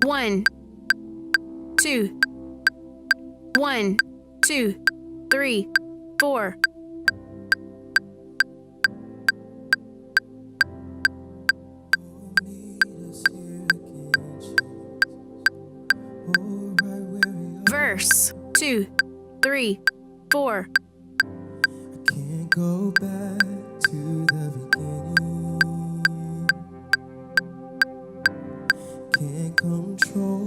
1, 2, 1, 2, 3, 4. Verse 2, 3, 4. I can't go back to the beginning. Can't control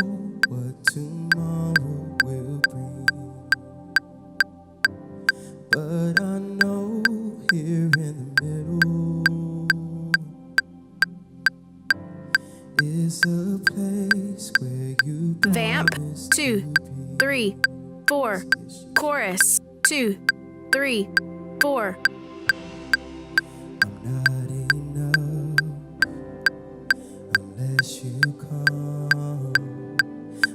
what tomorrow will bring. But I know here in the middle is a place where you Vamp promised 2, to be. 3, 4. Chorus 2, 3, 4. I'm not enough unless you come.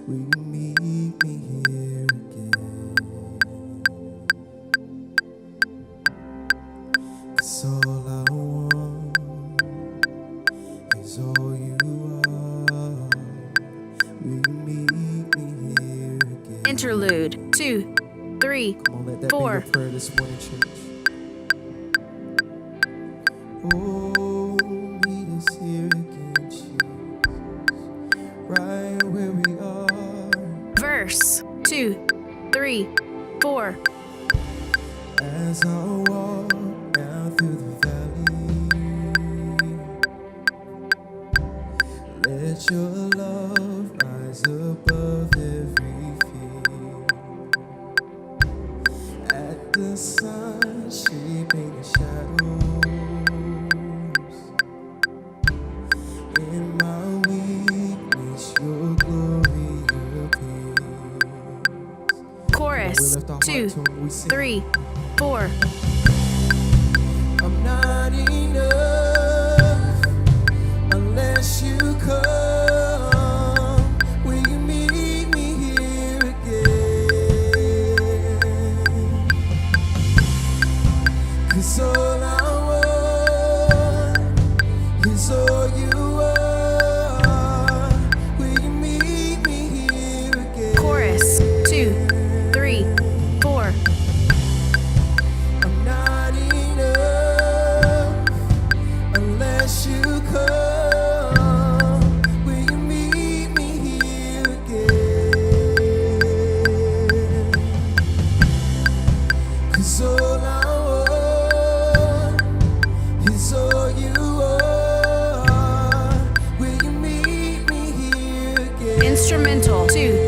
Will you meet me here again? 'Cause all I want is all you are. Will you meet me here again? Interlude 2, 3, Come on, let that 4. be your prayer this morning, church. Oh, meet us here again, Jesus, right where we are. Verse 2, 3, 4. As I walk down through the valley, let your love rise above every fear. At the sun shaping the shadows, in my weakness your glory appears. Chorus 2, 3, 4. I'm not enough unless you come. Will you meet me here again? 'Cause all I want is all you are. Will you meet me here again? Chorus 2, 3, 4. I'm not enough unless you come. Will you meet me here again? 'Cause all I want is all you are. Will you meet me here again? Instrumental 2,